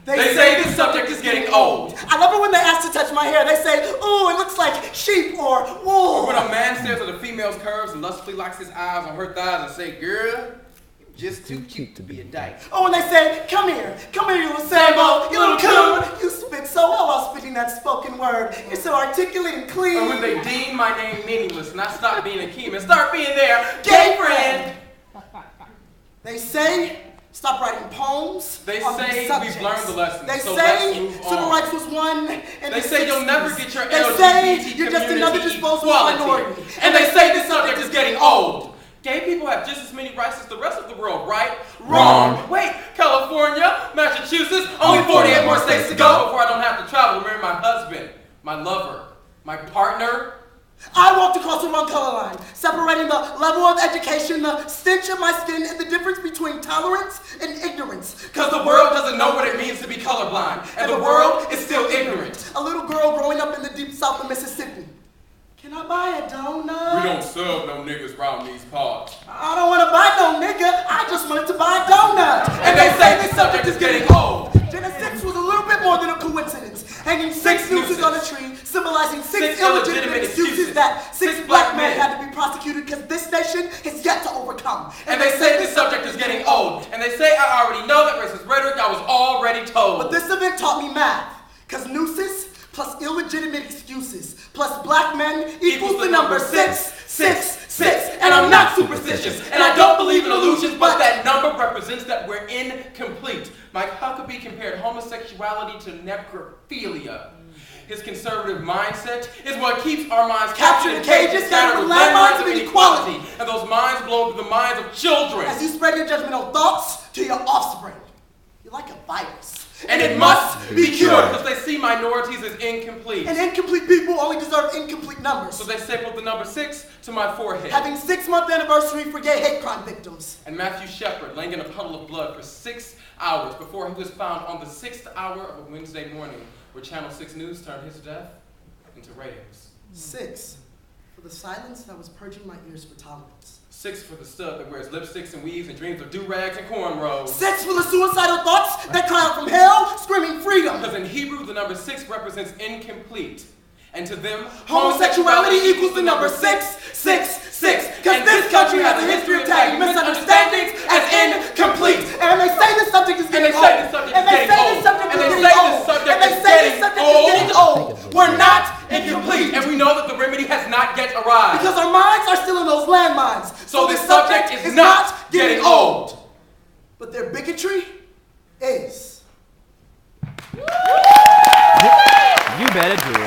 They say this subject is getting old. I love it when they ask to touch my hair. They say, ooh, it looks like sheep or wool. Or when a man stares at a female's curves and lustfully locks his eyes on her thighs and say, girl, you're just too cute to be a dyke. Oh, when they say, come here, you little sambo, you little coon. You spit so well while spitting that spoken word. You're so articulate and clean. And when they deem my name meaningless and I stop being Akeen and start being their gay friend. They say, stop writing poems. They on say these subjects. we've learned the lesson, They so say let's move on. civil rights was won. And they say you'll never get your They LGBT say you're just community another disposable equality. minority. And they say this subject is getting old. Gay people have just as many rights as the rest of the world, right? Wrong. Wait, California, Massachusetts, only 48 more states to go before I don't have to travel to marry my husband, my lover, my partner. I walked across the wrong color line, separating the level of education, the stench of my skin, and the difference between tolerance and ignorance. Because the world doesn't know what it means to be colorblind, and the world is still ignorant. A little girl growing up in the deep south of Mississippi. Can I buy a donut? We don't serve no niggas round these parts. I don't want to buy no nigga, I just wanted to buy a donut. And they say this subject is getting old. Jenna 6 was a little bit more than a coincidence. Hanging six nooses on a tree, symbolizing six illegitimate excuses that six black men had to be prosecuted because this nation has yet to overcome. And they say this subject is getting old. And they say I already know that racist rhetoric I was already told. But this event taught me math, because nooses plus illegitimate excuses plus black men equals the number 666. And I'm not superstitious, and I don't believe in illusions, but that number represents that we're incomplete. Mike Huckabee compared homosexuality to necrophilia. His conservative mindset is what keeps our minds captured in cages scattered with landmines of inequality, and those minds blown through the minds of children. As you spread your judgmental thoughts to your offspring, you're like a virus. And it must be cured because they see minorities as incomplete. And incomplete people only deserve incomplete numbers. So they stapled the number 6 to my forehead. Having 6-month anniversary for gay hate crime victims. And Matthew Shepard laying in a puddle of blood for 6 hours before he was found on the 6th hour of a Wednesday morning, where Channel 6 News turned his death into ratings. 6 for the silence that was purging my ears for tolerance. 6 for the stud that wears lipsticks and weaves and dreams of do-rags and cornrows. 6 for the suicidal thoughts that cry out from hell, screaming freedom. Because in Hebrew, the number 6 represents incomplete. And to them, homosexuality equals the number 666. Because this country has a history of tagging misunderstandings as incomplete. And they say this subject is getting old. And they say this subject is getting old. We're not incomplete. And we know that the remedy has not yet arrived. Because our minds are still in those landmines. So this subject is not getting old. But their bigotry is. You better do it.